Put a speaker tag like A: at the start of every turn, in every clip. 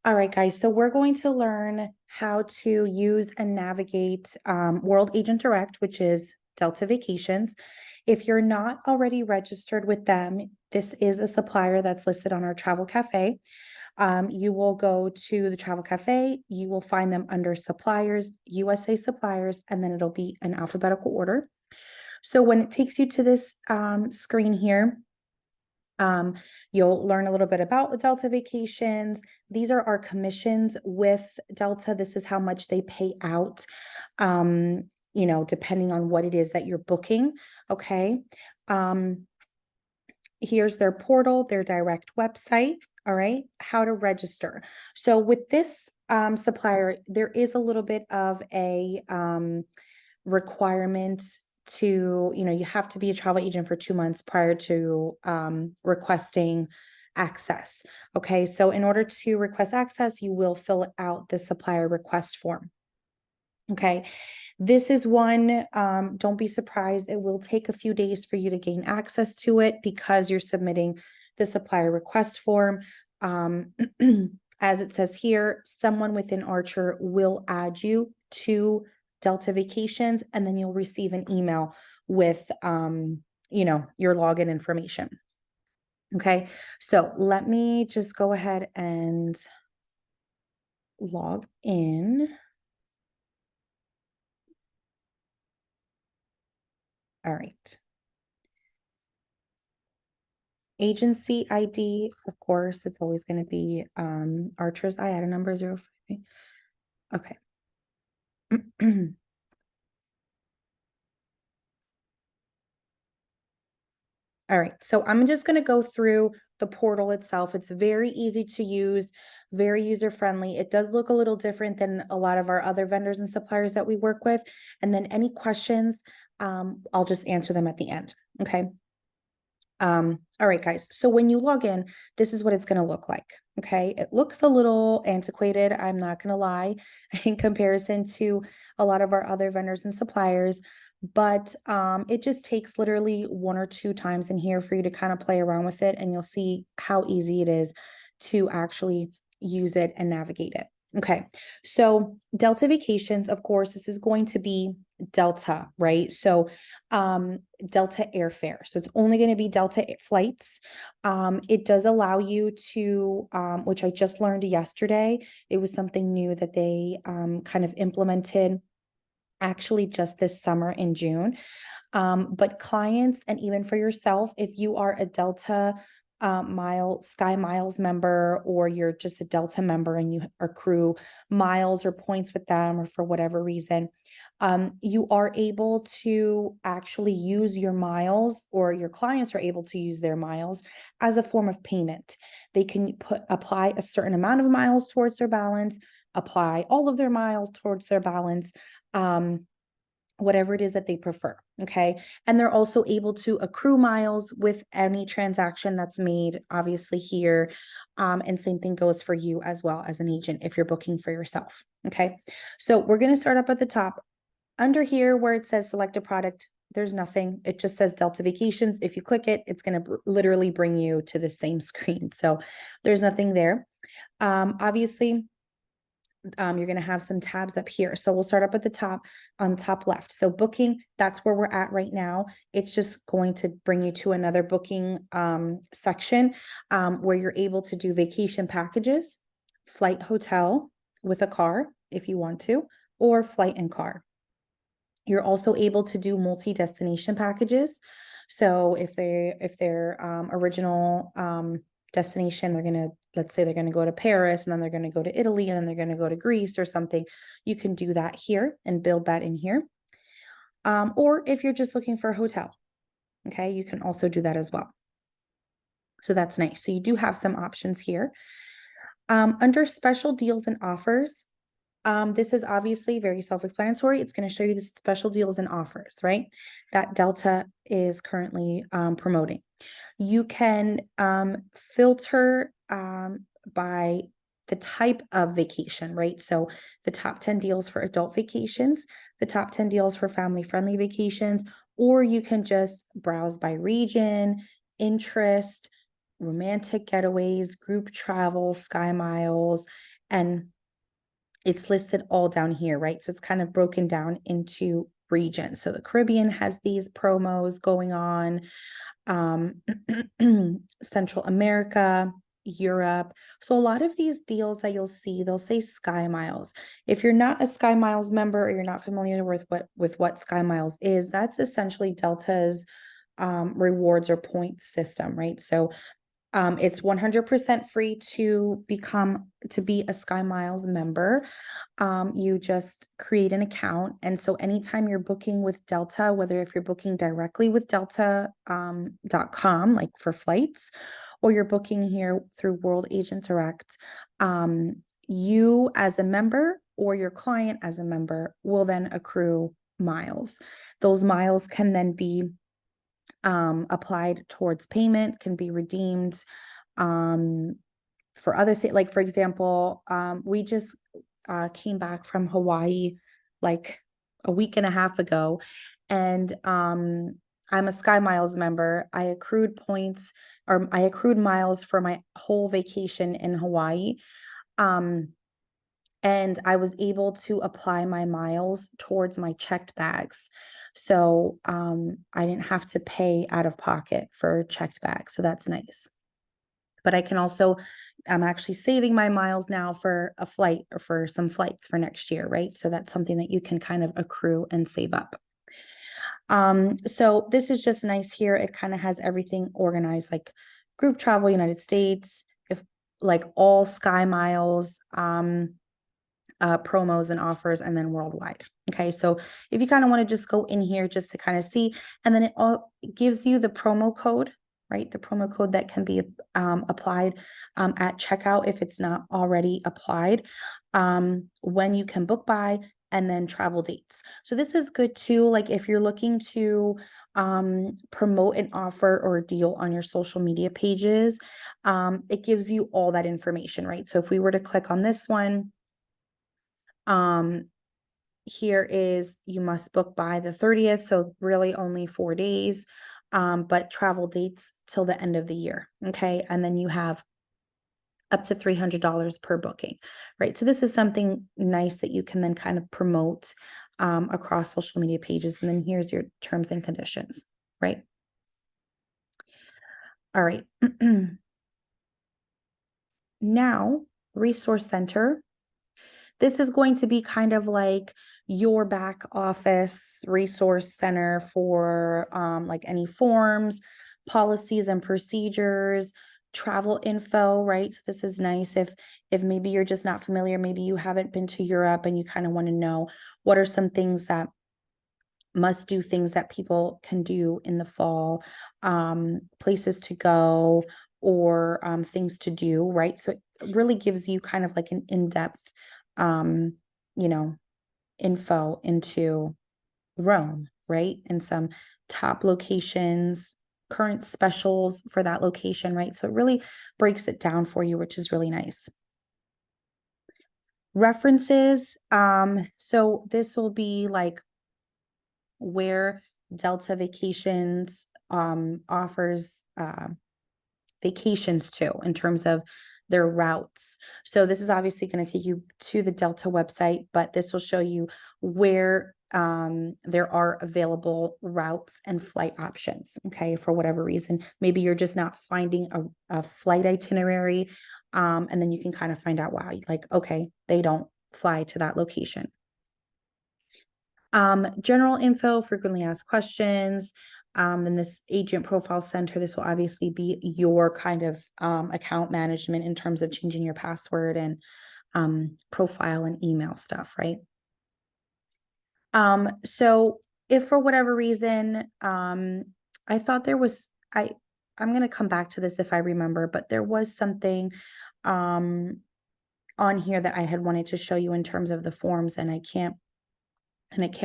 A: All right, guys, so we're going to learn how to use and navigate World Agent Direct, which is Delta Vacations. If you're not already registered with them, this is a supplier that's listed on our Travel Cafe. You will go to the Travel Cafe, you will find them under suppliers, USA suppliers, and then it'll be in alphabetical order. So when it takes you to this screen here, you'll learn a little bit about Delta Vacations. These are our commissions with Delta. This is how much they pay out, depending on what it is that you're booking. Okay. Here's their portal, their direct website. All right. How to register. So with this supplier, there is a little bit of a requirement to, you have to be a travel agent for 2 months prior to requesting access. Okay, so in order to request access, you will fill out the supplier request form. Okay, this is one, don't be surprised, it will take a few days for you to gain access to it because you're submitting the supplier request form. As it says here, someone within Archer will add you to Delta Vacations, and then you'll receive an email with, your login information. Okay, so let me just go ahead and log in. All right. Agency ID, of course, it's always going to be Archer's IATA number 05. Okay. All right, so I'm just going to go through the portal itself. It's very easy to use, very user-friendly. It does look a little different than a lot of our other vendors and suppliers that we work with. And then any questions, I'll just answer them at the end. Okay. All right, guys. So when you log in, this is what it's going to look like. Okay. It looks a little antiquated. I'm not going to lie in comparison to a lot of our other vendors and suppliers, but it just takes literally 1 or 2 times in here for you to kind of play around with it, and you'll see how easy it is to actually use it and navigate it. Okay. So Delta Vacations, of course, this is going to be Delta, right? So Delta airfare. So it's only going to be Delta flights. It does allow you to, which I just learned yesterday, it was something new that they kind of implemented actually just this summer in June. But clients, and even for yourself, if you are a Delta Sky Miles member, or you're just a Delta member and you accrue miles or points with them, or for whatever reason, you are able to actually use your miles, or your clients are able to use their miles as a form of payment. They can apply a certain amount of miles towards their balance, apply all of their miles towards their balance, whatever it is that they prefer. Okay. And they're also able to accrue miles with any transaction that's made, obviously, here. And same thing goes for you as well as an agent if you're booking for yourself. Okay. So we're going to start up at the top. Under here where it says select a product, there's nothing. It just says Delta Vacations. If you click it, it's going to literally bring you to the same screen. So there's nothing there. Obviously, you're going to have some tabs up here. So we'll start up at the top, on the top left. So booking, that's where we're at right now. It's just going to bring you to another booking section where you're able to do vacation packages, flight, hotel with a car if you want to, or flight and car. You're also able to do multi-destination packages. So if their original destination, let's say they're going to go to Paris, and then they're going to go to Italy, and then they're going to go to Greece or something, you can do that here and build that in here. Or if you're just looking for a hotel, okay, you can also do that as well. So that's nice. So you do have some options here. Under special deals and offers, this is obviously very self-explanatory. It's going to show you the special deals and offers, right, that Delta is currently promoting. You can filter by the type of vacation, right? So the top 10 deals for adult vacations, the top 10 deals for family-friendly vacations, or you can just browse by region, interest, romantic getaways, group travel, sky miles, and it's listed all down here, right? So it's kind of broken down into regions. So the Caribbean has these promos going on, um, Central America, Europe. So a lot of these deals that you'll see, they'll say Sky Miles. If you're not a Sky Miles member or you're not familiar with what Sky Miles is, that's essentially Delta's rewards or points system, right? So it's 100% free to be a Sky Miles member. You just create an account. And so anytime you're booking with Delta, whether if you're booking directly with Delta.com, like for flights, or you're booking here through World Agent Direct, you as a member or your client as a member will then accrue miles. Those miles can then be applied towards payment, can be redeemed for other things. Like, for example, we just came back from Hawaii like a week and a half ago, and I'm a Sky Miles member. I accrued points or I accrued miles for my whole vacation in Hawaii. Um, and I was able to apply my miles towards my checked bags. So I didn't have to pay out of pocket for checked bags. So that's nice. But I can also, I'm actually saving my miles now for a flight or for some flights for next year, right? So that's something that you can kind of accrue and save up. So this is just nice here. It kind of has everything organized, like group travel, United States, if like all Sky Miles, promos and offers, and then worldwide. Okay, so if you kind of want to just go in here just to kind of see, and then it all gives you the promo code, right? The promo code that can be applied at checkout if it's not already applied, when you can book by, and then travel dates. So this is good too, like if you're looking to promote an offer or a deal on your social media pages, it gives you all that information, right? So if we were to click on this one, here is you must book by the 30th, so really only 4 days, but travel dates till the end of the year. Okay, and then you have up to $300 per booking, right? So this is something nice that you can then kind of promote across social media pages. And then here's your terms and conditions, right? All right. Now, Resource Center. This is going to be kind of like your back office resource center for like any forms, policies and procedures, travel info, right? So this is nice if maybe you're just not familiar, maybe you haven't been to Europe and you kind of want to know what are some things that must do things that people can do in the fall, places to go or things to do, right? So it really gives you kind of like an in-depth, um, you know, info into Rome, right? And some top locations, current specials for that location, right? So it really breaks it down for you, which is really nice. References. So this will be like where Delta Vacations offers vacations to in terms of their routes. So this is obviously going to take you to the Delta website, but this will show you where there are available routes and flight options. Okay, for whatever reason, maybe you're just not finding a flight itinerary, and then you can kind of find out why. Like, okay, they don't fly to that location. General info, frequently asked questions. Then this agent profile center, this will obviously be your kind of account management in terms of changing your password and profile and email stuff, right? So if for whatever reason, I thought there was, I'm going to come back to this if I remember, but there was something on here that I had wanted to show you in terms of the forms, and I can't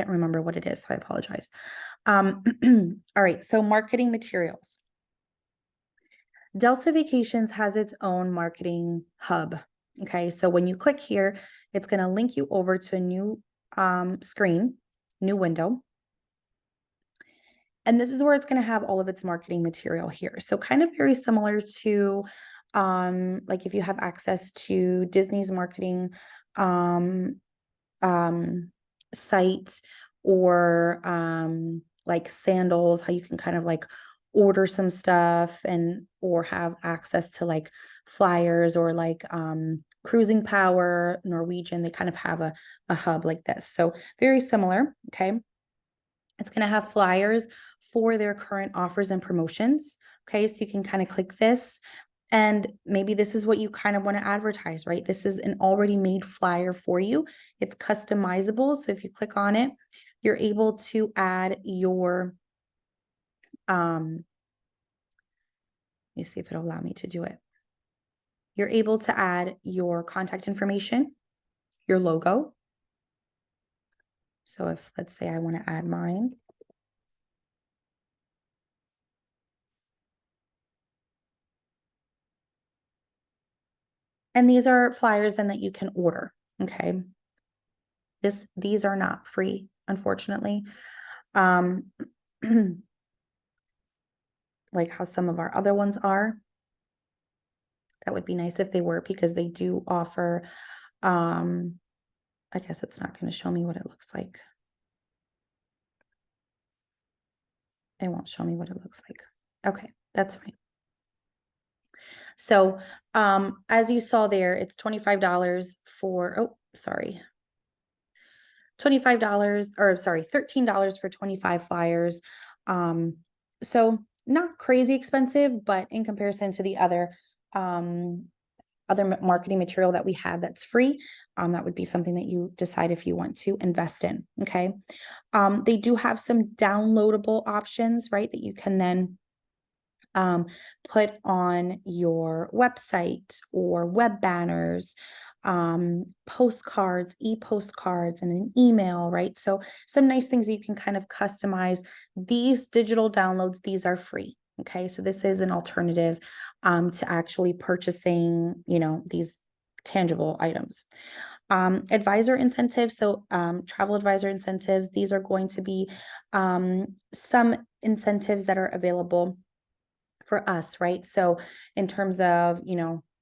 A: remember what it is, so I apologize. All right, so marketing materials. Delta Vacations has its own marketing hub. Okay, so when you click here, it's going to link you over to a new screen, new window. And this is where it's going to have all of its marketing material here. So kind of very similar to like if you have access to Disney's marketing um um site, or like sandals, how you can kind of like order some stuff and or have access to like flyers, or like Cruising Power, Norwegian, they kind of have a hub like this. So very similar. Okay. It's going to have flyers for their current offers and promotions. Okay, so you can kind of click this, and maybe this is what you kind of want to advertise, right? This is an already made flyer for you. It's customizable. So if you click on it, you're able to add your, let me see if it'll allow me to do it. You're able to add your contact information, your logo. So if, let's say I want to add mine. And these are flyers then that you can order. Okay. These are not free, unfortunately. Um, like how some of our other ones are. That would be nice if they were, because they do offer, I guess it's not going to show me what it looks like. It won't show me what it looks like. Okay, that's fine. So, as you saw there, it's $25 for, oh, sorry. $25, or sorry, $13 for 25 flyers. So not crazy expensive, but in comparison to the other marketing material that we have that's free, that would be something that you decide if you want to invest in. Okay. They do have some downloadable options, right, that you can then put on your website or web banners, postcards, e-postcards, and an email, right? So some nice things that you can kind of customize. These digital downloads, these are free. Okay, so this is an alternative to actually purchasing, these tangible items. Advisor incentives, so travel advisor incentives, these are going to be some incentives that are available for us, right? So in terms of,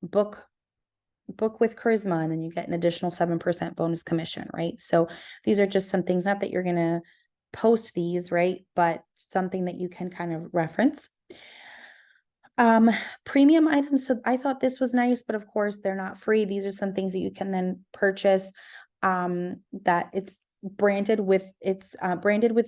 A: book with Charisma, and then you get an additional 7% bonus commission, right? So these are just some things, not that you're going to post these, right? But something that you can kind of reference. Premium items. So I thought this was nice, but of course they're not free. These are some things that you can then purchase, that it's branded with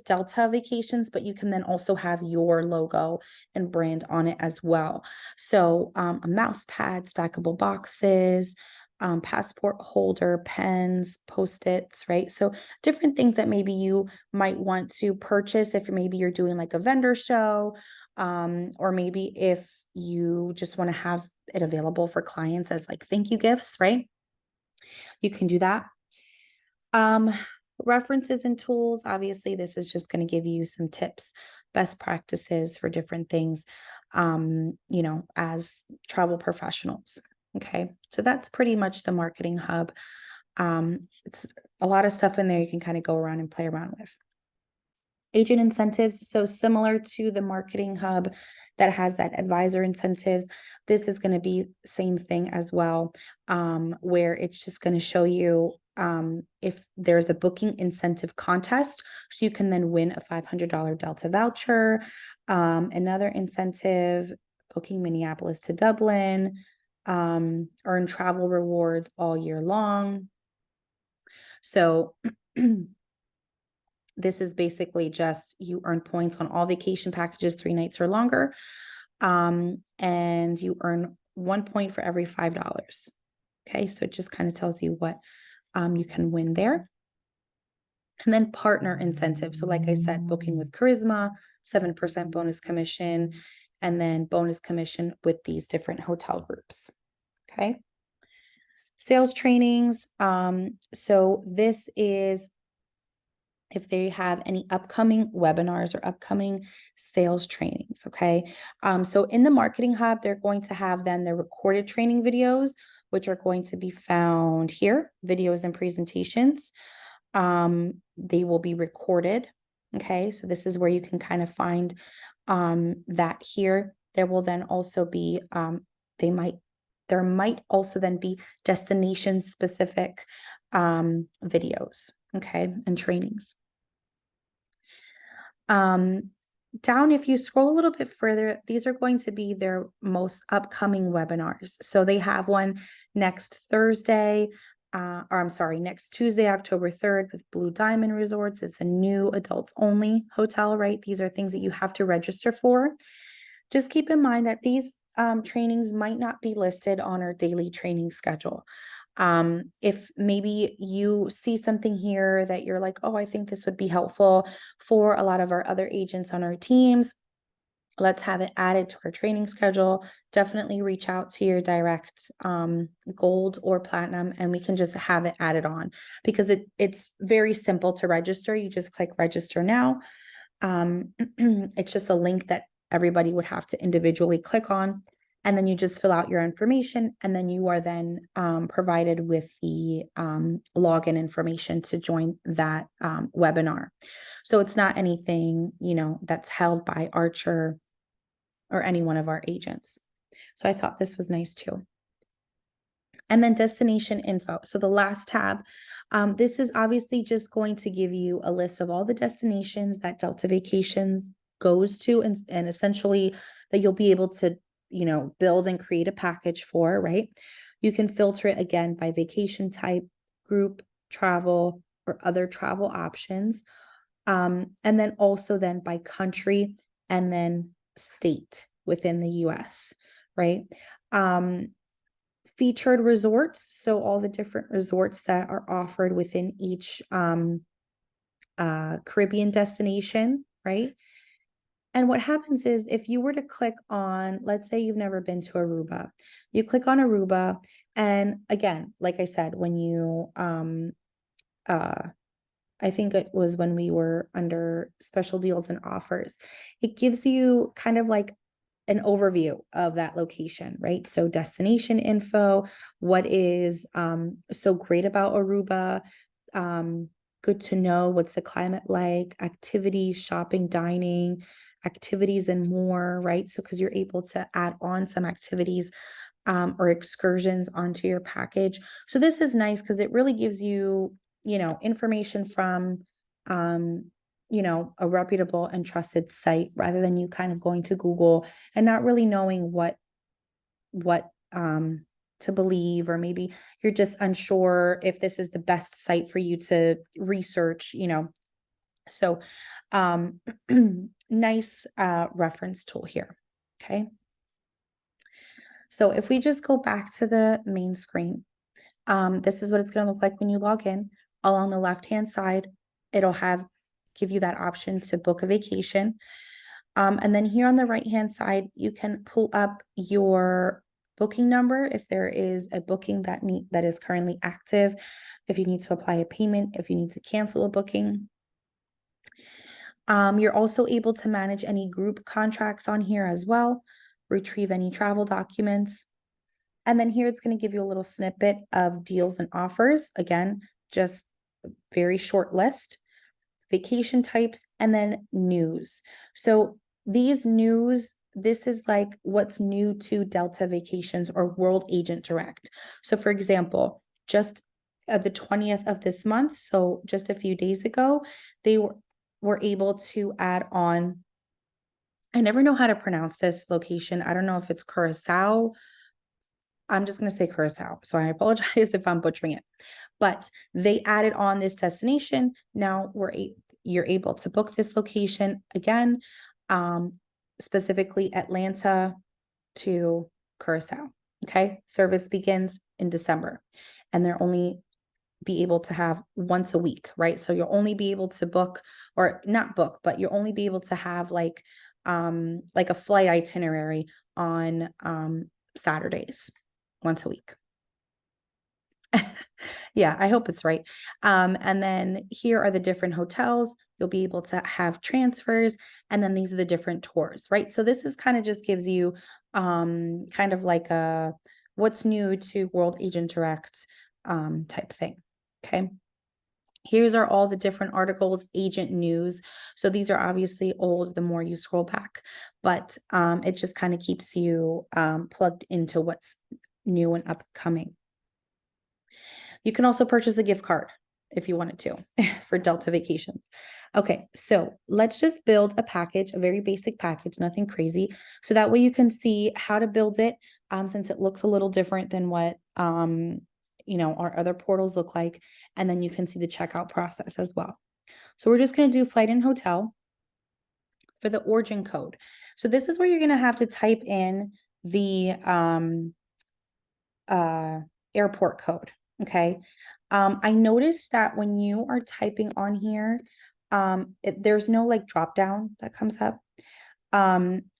A: Delta Vacations, but you can then also have your logo and brand on it as well. So a mouse pad, stackable boxes, passport holder, pens, post-its, right? So different things that maybe you might want to purchase if maybe you're doing like a vendor show, or maybe if you just want to have it available for clients as like thank you gifts, right? You can do that. References and tools. Obviously, this is just going to give you some tips, best practices for different things, as travel professionals. Okay, so that's pretty much the marketing hub. It's a lot of stuff in there you can kind of go around and play around with. Agent incentives, so similar to the marketing hub that has that advisor incentives, this is going to be same thing as well, where it's just going to show you if there's a booking incentive contest, so you can then win a $500 Delta voucher. Another incentive, booking Minneapolis to Dublin, earn travel rewards all year long. So this is basically just you earn points on all vacation packages 3 nights or longer, and you earn 1 point for every $5. Okay, so it just kind of tells you what you can win there. And then partner incentive. So like I said, booking with Charisma, 7% bonus commission, and then bonus commission with these different hotel groups. Okay. Sales trainings. So this is if they have any upcoming webinars or upcoming sales trainings. Okay. So in the marketing hub, they're going to have then their recorded training videos, which are going to be found here, videos and presentations. They will be recorded. Okay, so this is where you can kind of find that here. There will then also be, they might, there might also then be destination specific videos, okay, and trainings. Um, Down, if you scroll a little bit further, these are going to be their most upcoming webinars. So they have one next Thursday, or I'm sorry, next Tuesday, October 3rd with Blue Diamond Resorts. It's a new adults only hotel, right? These are things that you have to register for. Just keep in mind that these trainings might not be listed on our daily training schedule. If maybe you see something here that you're like, oh, I think this would be helpful for a lot of our other agents on our teams, let's have it added to our training schedule. Definitely reach out to your direct gold or platinum, and we can just have it added on, because it's very simple to register. You just click register now. It's just a link that everybody would have to individually click on, and then you just fill out your information, and then you are then provided with the login information to join that webinar. So it's not anything, that's held by Archer or any one of our agents. So I thought this was nice too. And then destination info. So the last tab, this is obviously just going to give you a list of all the destinations that Delta Vacations goes to, and essentially that you'll be able to, build and create a package for, right? You can filter it again by vacation type, group, travel, or other travel options. And then also then by country and then state within the US, right? Featured resorts, so all the different resorts that are offered within each Caribbean destination, right? And what happens is, if you were to click on, let's say you've never been to Aruba, you click on Aruba, and again, like I said, when you I think it was when we were under special deals and offers, it gives you kind of like an overview of that location, right? So destination info, what is so great about Aruba, good to know, what's the climate like, activities, shopping, dining, activities, and more, right? So because you're able to add on some activities or excursions onto your package. So this is nice because it really gives you, information from a reputable and trusted site, rather than you kind of going to Google and not really knowing what to believe, or maybe you're just unsure if this is the best site for you to research. So nice reference tool here. Okay. So if we just go back to the main screen, this is what it's going to look like when you log in. Along the left-hand side, it'll give you that option to book a vacation. And then here on the right-hand side, you can pull up your booking number if there is a booking that is currently active, if you need to apply a payment, if you need to cancel a booking. You're also able to manage any group contracts on here as well, retrieve any travel documents. And then here it's going to give you a little snippet of deals and offers. Again, just a very short list, vacation types, and then news. So these news, this is like what's new to Delta Vacations or World Agent Direct. So for example, just at the 20th of this month, so just a few days ago, they were able to add on, I never know how to pronounce this location. I don't know if it's Curacao. I'm just going to say Curacao. So I apologize if I'm butchering it. But they added on this destination. Now you're able to book this location again, specifically Atlanta to Curacao. Okay. Service begins in December, and they're only be able to have once a week, right? So you'll only be able to book, or not book, but you'll only be able to have like a flight itinerary on Saturdays once a week. Yeah, I hope it's right. And then here are the different hotels. You'll be able to have transfers, and then these are the different tours, right? So this is kind of just gives you kind of like a what's new to World Agent Direct type thing. Okay. Here's are all the different articles, agent news. So these are obviously old the more you scroll back, but it just kind of keeps you plugged into what's new and upcoming. You can also purchase a gift card if you wanted to for Delta Vacations. Okay, so let's just build a package, a very basic package, nothing crazy. So that way you can see how to build it, since it looks a little different than what our other portals look like. And then you can see the checkout process as well. So we're just going to do flight and hotel for the origin code. So this is where you're going to have to type in the airport code. Okay. I noticed that when you are typing on here, there's no like drop down that comes up.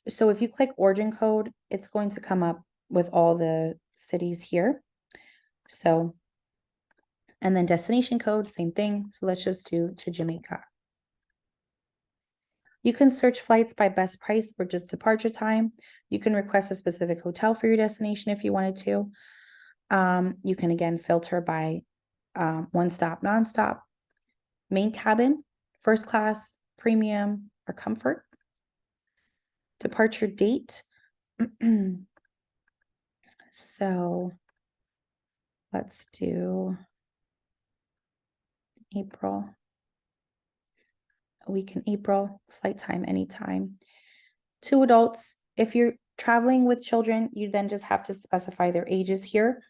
A: So if you click origin code, it's going to come up with all the cities here. So, and then destination code, same thing. So let's just do to Jamaica. You can search flights by best price or just departure time. You can request a specific hotel for your destination if you wanted to. You can again filter by one stop, nonstop, main cabin, first class, premium, or comfort. Departure date. So let's do April, a week in April, flight time anytime. 2 adults. If you're traveling with children, you then just have to specify their ages here.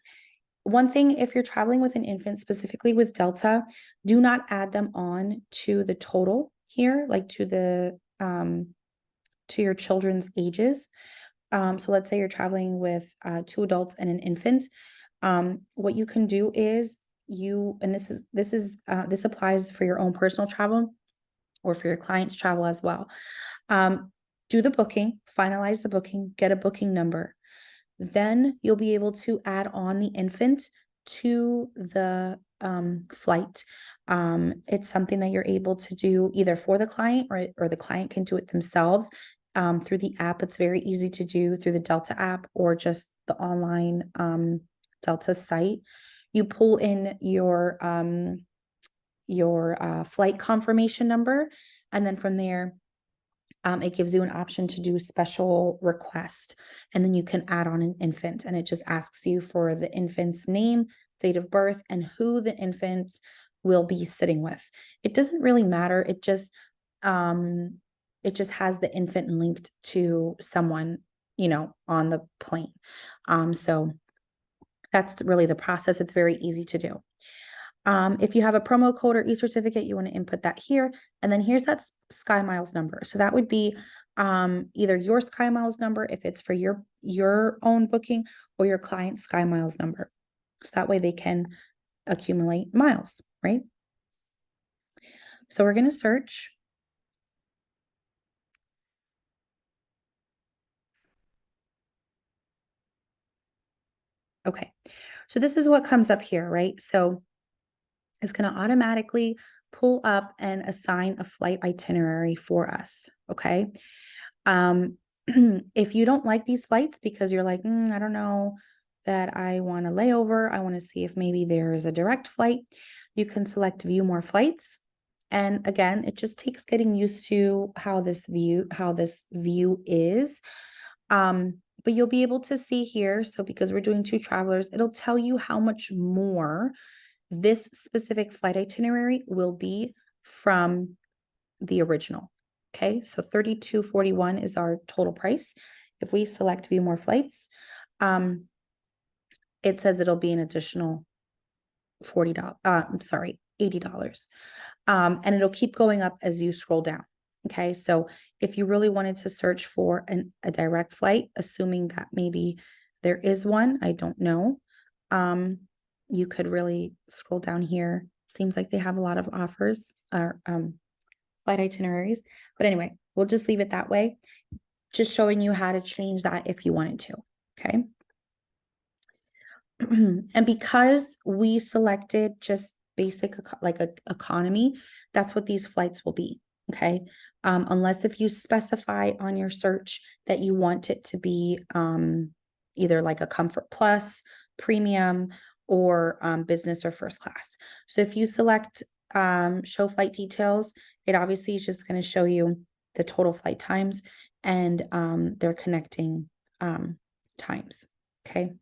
A: One thing, if you're traveling with an infant, specifically with Delta, do not add them on to the total here, like to your children's ages. So let's say you're traveling with 2 adults and an infant. What you can do is and this applies for your own personal travel or for your client's travel as well. Do the booking, finalize the booking, get a booking number. Then you'll be able to add on the infant to the flight. It's something that you're able to do either for the client or the client can do it themselves through the app. It's very easy to do through the Delta app or just the online Delta site. You pull in your flight confirmation number, and then from there, it gives you an option to do special request, and then you can add on an infant, and it just asks you for the infant's name, date of birth, and who the infant will be sitting with. It doesn't really matter. It just has the infant linked to someone, on the plane. So that's really the process. It's very easy to do. If you have a promo code or e-certificate, you want to input that here. And then here's that Sky Miles number. So that would be either your Sky Miles number if it's for your own booking, or your client's Sky Miles number. So that way they can accumulate miles, right? So we're going to search. Okay. So this is what comes up here, right? So it's going to automatically pull up and assign a flight itinerary for us. Okay. If you don't like these flights because you're like, I don't know that I want a layover, I want to see if maybe there's a direct flight, you can select view more flights. And again, it just takes getting used to how this view is. But you'll be able to see here. So because we're doing 2 travelers, it'll tell you how much more this specific flight itinerary will be from the original. Okay, so $32.41 is our total price. If we select view more flights, it says it'll be an additional $80. And it'll keep going up as you scroll down. Okay, so if you really wanted to search for a direct flight, assuming that maybe there is one, I don't know, you could really scroll down here. Seems like they have a lot of offers or flight itineraries. But anyway, we'll just leave it that way. Just showing you how to change that if you wanted to. Okay. And because we selected just basic, like a economy, that's what these flights will be. Okay. Unless if you specify on your search that you want it to be either like a comfort plus, premium, or business or first class. So if you select show flight details. It obviously is just going to show you the total flight times and their connecting times. Okay.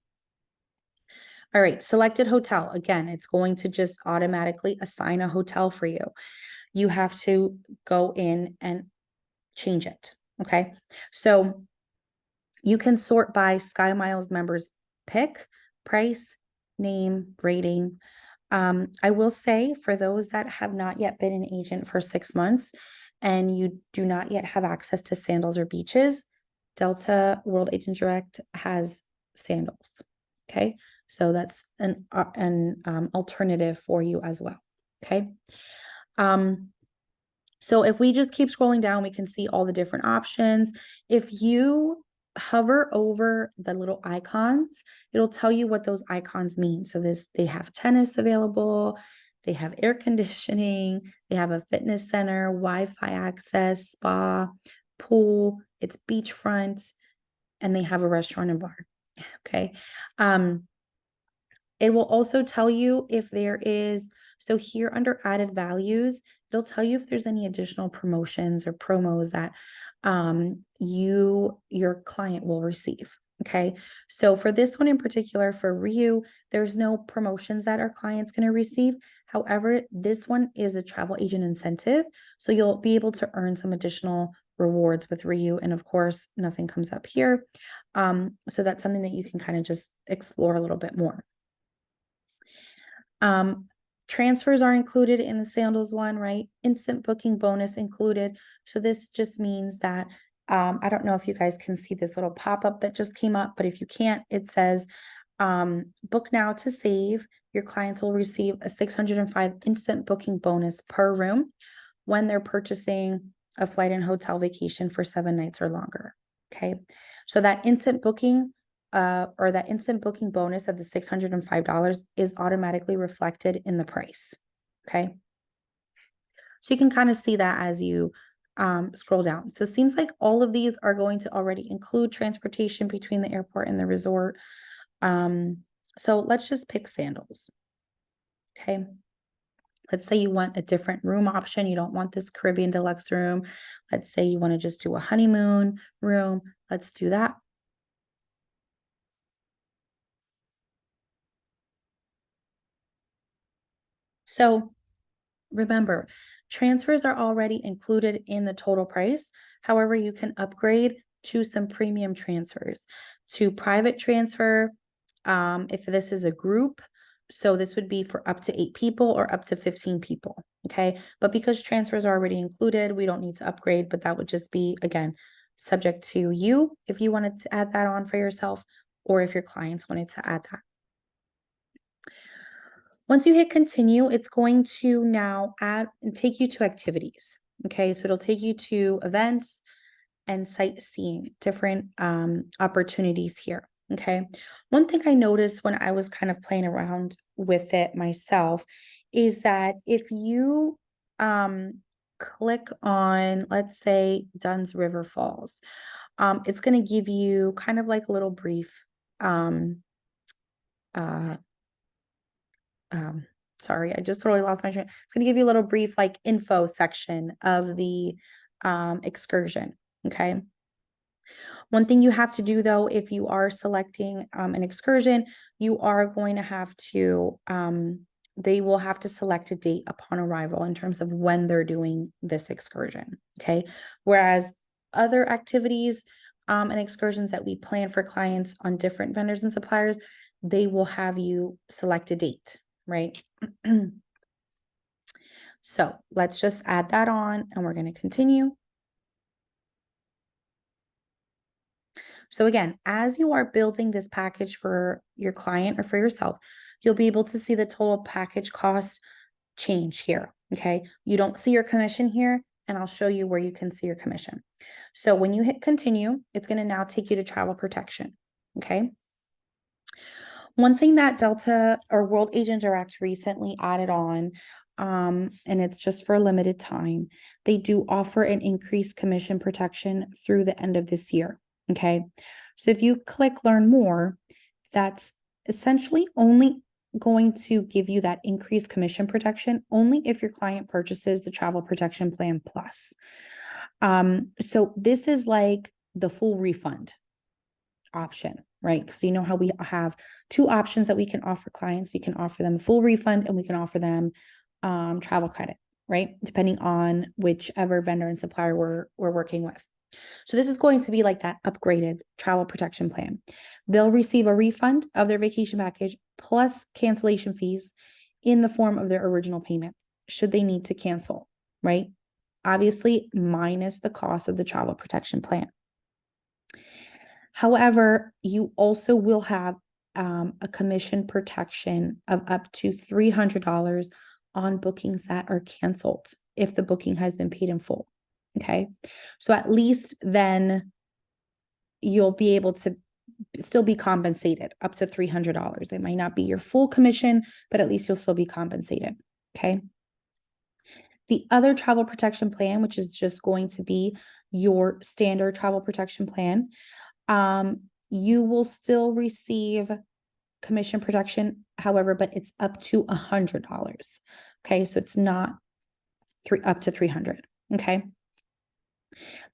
A: All right, selected hotel. Again, it's going to just automatically assign a hotel for you. You have to go in and change it. Okay. So you can sort by Sky Miles members pick, price, name, rating. I will say for those that have not yet been an agent for 6 months and you do not yet have access to sandals or beaches, Delta World Agent Direct has sandals. Okay. So that's an alternative for you as well. Okay. So if we just keep scrolling down, we can see all the different options. If you hover over the little icons, it'll tell you what those icons mean. So they have tennis available, they have air conditioning, they have a fitness center, Wi-Fi access, spa, pool, it's beachfront, and they have a restaurant and bar. Okay. It will also tell you if there is, so here under added values, it'll tell you if there's any additional promotions or promos that your client will receive. Okay. So for this one in particular, for Ryu, there's no promotions that our client's going to receive. However, this one is a travel agent incentive. So you'll be able to earn some additional rewards with Ryu. And of course, nothing comes up here. So that's something that you can kind of just explore a little bit more. Transfers are included in the sandals one, right? Instant booking bonus included. So this just means that I don't know if you guys can see this little pop-up that just came up, but if you can't, it says book now to save. Your clients will receive a 605 instant booking bonus per room when they're purchasing a flight and hotel vacation for 7 nights or longer. Okay. So that instant booking or that instant booking bonus of the $605 is automatically reflected in the price. Okay. So you can kind of see that as you scroll down. So it seems like all of these are going to already include transportation between the airport and the resort. So let's just pick sandals. Okay. Let's say you want a different room option. You don't want this Caribbean deluxe room. Let's say you want to just do a honeymoon room. Let's do that. So remember, transfers are already included in the total price. However, you can upgrade to some premium transfers, to private transfer, if this is a group. So this would be for up to 8 people or up to 15 people. Okay. But because transfers are already included, we don't need to upgrade, but that would just be, again, subject to you if you wanted to add that on for yourself or if your clients wanted to add that. Once you hit continue, it's going to now add and take you to activities. Okay, so it'll take you to events and sightseeing, different opportunities here. Okay, one thing I noticed when I was kind of playing around with it myself is that if you click on, let's say, Dunn's River Falls, it's going to give you kind of like a little brief uh, sorry, I just totally lost my train. It's going to give you a little brief like info section of the excursion. Okay. One thing you have to do though, if you are selecting an excursion, you are going to have to, they will have to select a date upon arrival in terms of when they're doing this excursion. Okay. Whereas other activities and excursions that we plan for clients on different vendors and suppliers, they will have you select a date, right? So let's just add that on and we're going to continue. So again, as you are building this package for your client or for yourself, you'll be able to see the total package cost change here. Okay. You don't see your commission here, and I'll show you where you can see your commission. So when you hit continue, it's going to now take you to travel protection. Okay. One thing that Delta or World Agent Direct recently added on, and it's just for a limited time, they do offer an increased commission protection through the end of this year. Okay. So if you click learn more, that's essentially only going to give you that increased commission protection only if your client purchases the travel protection plan plus. So this is like the full refund option, right? Because you know how we have two options that we can offer clients. We can offer them a full refund and we can offer them travel credit, right? Depending on whichever vendor and supplier we're working with. So this is going to be like that upgraded travel protection plan. They'll receive a refund of their vacation package plus cancellation fees in the form of their original payment, should they need to cancel, right? Obviously, minus the cost of the travel protection plan. However, you also will have a commission protection of up to $300 on bookings that are canceled if the booking has been paid in full. Okay. So at least then you'll be able to still be compensated up to $300. It might not be your full commission, but at least you'll still be compensated. Okay. The other travel protection plan, which is just going to be your standard travel protection plan, you will still receive commission protection, however, but it's up to $100. Okay. So it's not up to 300. Okay.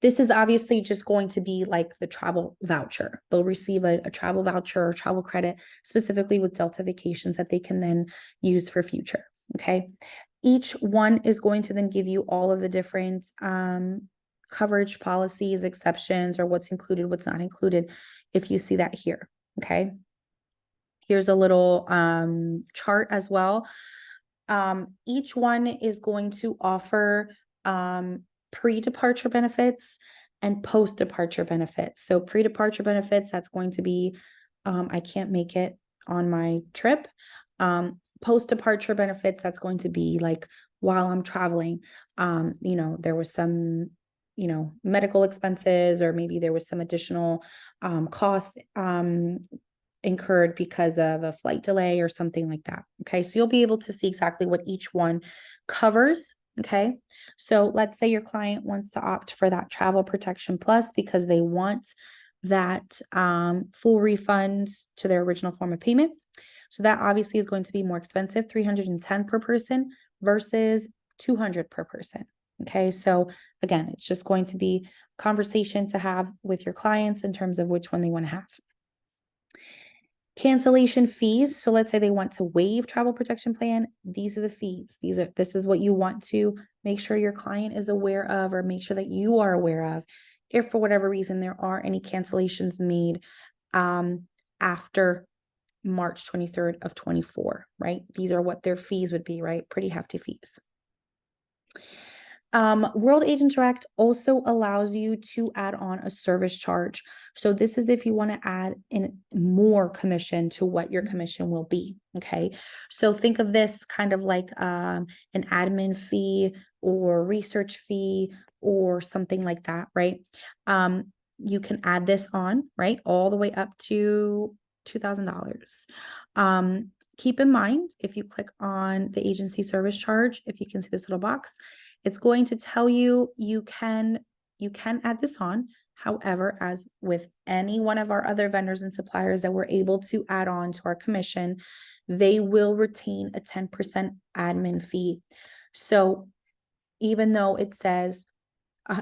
A: This is obviously just going to be like the travel voucher. They'll receive a travel voucher or travel credit specifically with Delta Vacations that they can then use for future. Okay. Each one is going to then give you all of the different coverage policies, exceptions, or what's included, what's not included, if you see that here. Okay. Here's a little chart as well. Each one is going to offer pre-departure benefits and post-departure benefits. So pre-departure benefits, that's going to be, I can't make it on my trip. Post-departure benefits, that's going to be like while I'm traveling, there was some, medical expenses, or maybe there was some additional costs incurred because of a flight delay or something like that. Okay, so you'll be able to see exactly what each one covers. Okay, so let's say your client wants to opt for that travel protection plus because they want that full refund to their original form of payment. So that obviously is going to be more expensive, $310 per person versus $200 per person. Okay, so again, it's just going to be a conversation to have with your clients in terms of which one they want to have. Cancellation fees. So let's say they want to waive travel protection plan. These are the fees. This is what you want to make sure your client is aware of, or make sure that you are aware of, if for whatever reason there are any cancellations made after March 23rd of 24, right? These are what their fees would be, right? Pretty hefty fees. World Agent Direct also allows you to add on a service charge. So this is if you want to add in more commission to what your commission will be. Okay. So think of this kind of like an admin fee or research fee or something like that, right? You can add this on, right? All the way up to $2,000. Keep in mind, if you click on the agency service charge, if you can see this little box, it's going to tell you you can add this on. However, as with any one of our other vendors and suppliers that we're able to add on to our commission, they will retain a 10% admin fee. So even though it says,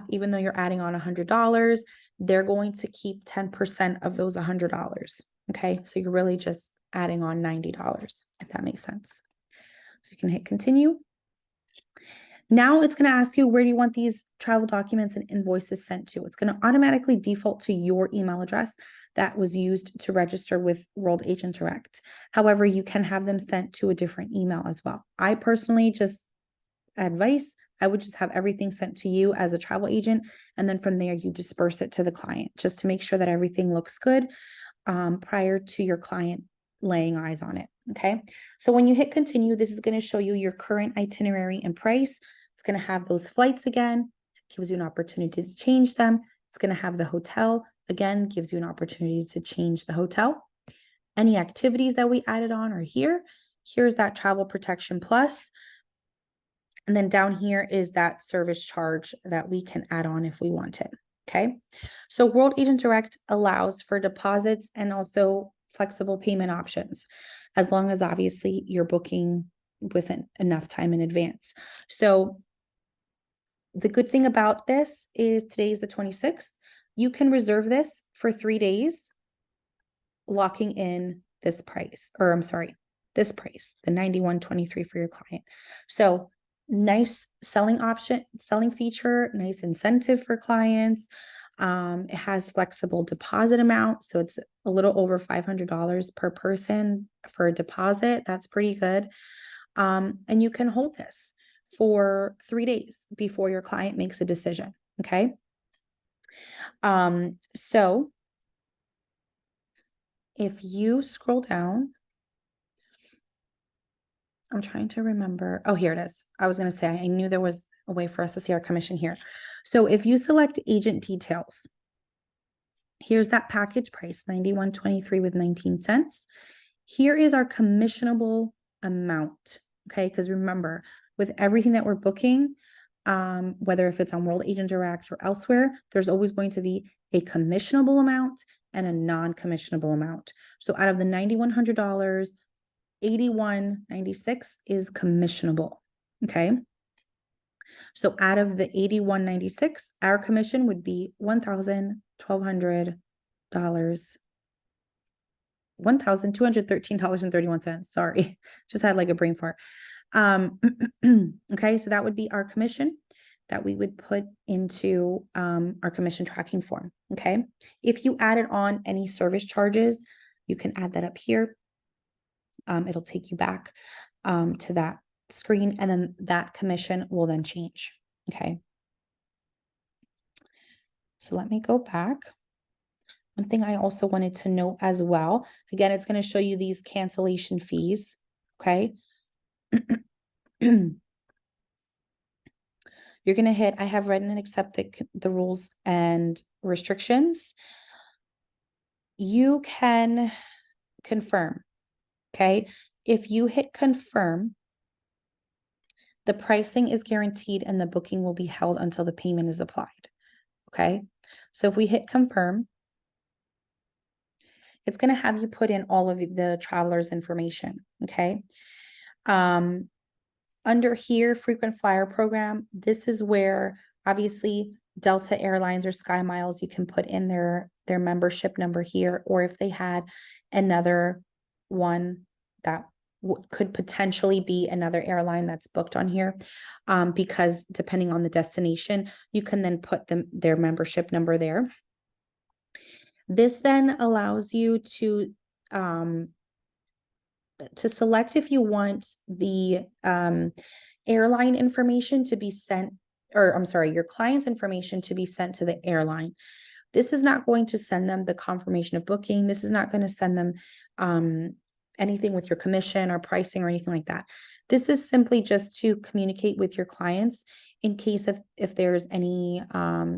A: even though you're adding on $100, they're going to keep 10% of those $100. Okay, so you're really just adding on $90, if that makes sense. So you can hit continue. Now it's going to ask you, where do you want these travel documents and invoices sent to? It's going to automatically default to your email address that was used to register with World Agent Direct. However, you can have them sent to a different email as well. I personally I would just have everything sent to you as a travel agent. And then from there, you disperse it to the client just to make sure that everything looks good prior to your client laying eyes on it. Okay. So when you hit continue, this is going to show you your current itinerary and price. It's going to have those flights again, gives you an opportunity to change them. It's going to have the hotel again, gives you an opportunity to change the hotel. Any activities that we added on are here. Here's that travel protection plus. And then down here is that service charge that we can add on if we want it. Okay. So World Agent Direct allows for deposits and also flexible payment options, as long as obviously you're booking with enough time in advance. So the good thing about this is today is the 26th. You can reserve this for 3 days, locking in this price, or I'm sorry, this price, the 91.23 for your client. So nice selling option, selling feature, nice incentive for clients. It has flexible deposit amount, so it's a little over $500 per person for a deposit. That's pretty good. And you can hold this for 3 days before your client makes a decision. Okay. So if you scroll down, I'm trying to remember. Oh, here it is. I was going to say, I knew there was a way for us to see our commission here. So if you select agent details, here's that package price, $91.23 with 19 cents. Here is our commissionable amount. Okay. Because remember, with everything that we're booking, whether if it's on World Agent Direct or elsewhere, there's always going to be a commissionable amount and a non-commissionable amount. So out of the $9,100, $81.96 is commissionable. Okay. So out of the $81.96, our commission would be $1,213.31. Sorry, just had like a brain fart. Okay, so that would be our commission that we would put into our commission tracking form. Okay, if you added on any service charges, you can add that up here. It'll take you back to that screen, and then that commission will then change. Okay, so let me go back. One thing I also wanted to note as well, again, it's going to show you these cancellation fees. Okay. You're going to hit, I have read and accepted the rules and restrictions. You can confirm. Okay. If you hit confirm, the pricing is guaranteed and the booking will be held until the payment is applied. Okay. So if we hit confirm, it's going to have you put in all of the traveler's information. Okay. Under here, frequent flyer program, this is where obviously Delta Airlines or Sky Miles, you can put in their membership number here, or if they had another one that could potentially be another airline that's booked on here, because depending on the destination, you can then put their membership number there. This then allows you to select if you want the airline information to be sent, or I'm sorry, your client's information to be sent to the airline. This is not going to send them the confirmation of booking. This is not going to send them anything with your commission or pricing or anything like that. This is simply just to communicate with your clients in case of if there's any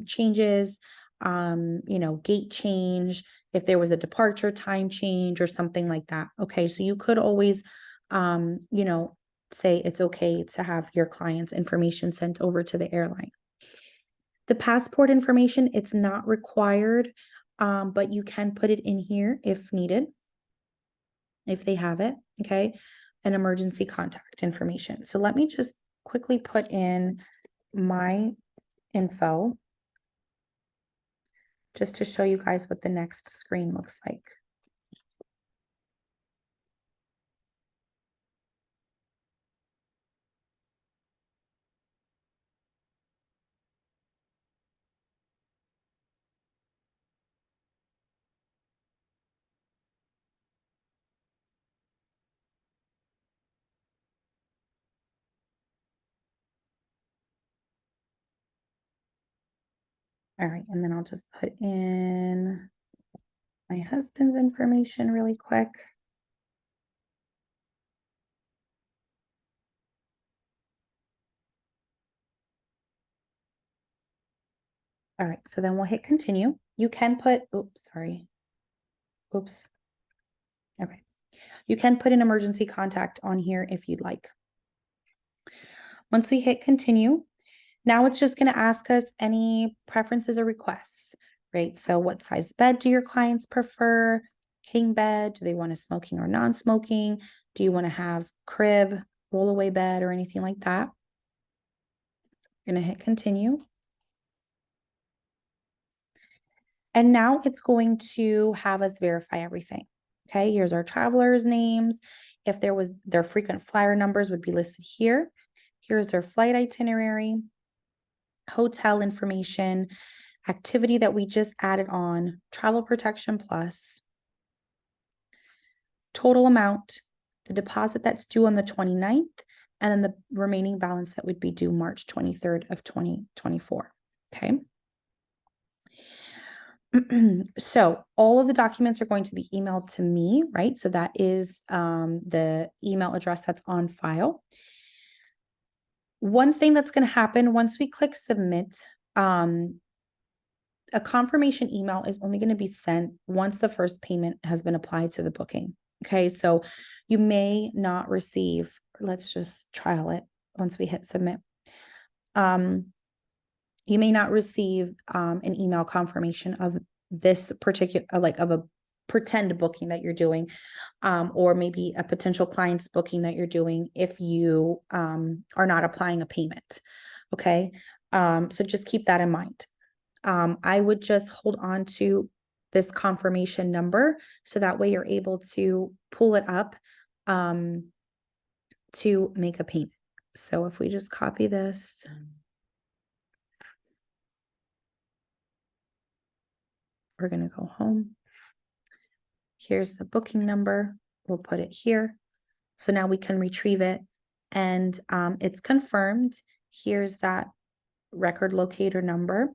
A: changes, gate change, if there was a departure time change or something like that. Okay, so you could always, say it's okay to have your client's information sent over to the airline. The passport information, it's not required, but you can put it in here if needed, if they have it. Okay, an emergency contact information. So let me just quickly put in my info just to show you guys what the next screen looks like. All right, and then I'll just put in my husband's information really quick. All right, so then we'll hit continue. You can put, oops, sorry. Oops. Okay. You can put an emergency contact on here if you'd like. Once we hit continue, now it's just going to ask us any preferences or requests, right? So what size bed do your clients prefer? king bed? Do they want a smoking or non-smoking? Do you want to have crib, rollaway bed, or anything like that? You're going to hit continue. And now it's going to have us verify everything. Okay, here's our travelers' names. If there was their frequent flyer numbers would be listed here. Here's their flight itinerary, hotel information, activity that we just added on, travel protection plus, total amount, the deposit that's due on the 29th, and then the remaining balance that would be due March 23rd of 2024. Okay. So all of the documents are going to be emailed to me, right? So that is the email address that's on file. One thing that's going to happen once we click submit, a confirmation email is only going to be sent once the first payment has been applied to the booking. Okay, so you may not receive, let's just trial it once we hit submit. You may not receive an email confirmation of this particular, like of a pretend booking that you're doing, or maybe a potential client's booking that you're doing if you are not applying a payment. Okay, so just keep that in mind. I would just hold on to this confirmation number so that way you're able to pull it up to make a payment. So if we just copy this, we're going to go home. Here's the booking number. We'll put it here. So now we can retrieve it and it's confirmed. Here's that record locator number.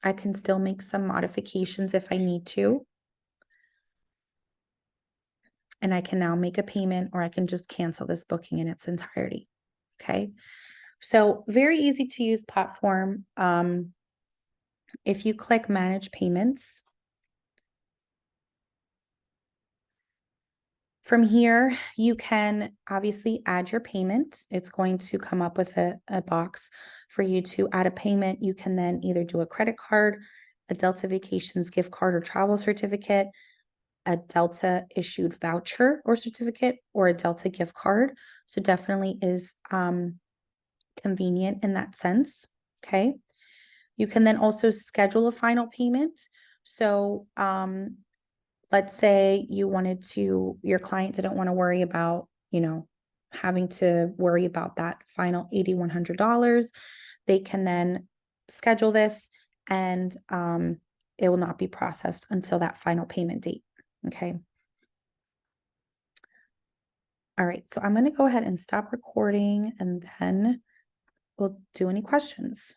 A: I can still make some modifications if I need to. And I can now make a payment or I can just cancel this booking in its entirety. Okay. So very easy to use platform. If you click manage payments, from here, you can obviously add your payment. It's going to come up with a box for you to add a payment. You can then either do a credit card, a Delta Vacations gift card or travel certificate, a Delta issued voucher or certificate, or a Delta gift card. So definitely is convenient in that sense. Okay. You can then also schedule a final payment. So let's say you wanted to, your client didn't want to worry about, having to worry about that final $8,100. They can then schedule this and it will not be processed until that final payment date. Okay. All right. So I'm going to go ahead and stop recording and then we'll do any questions.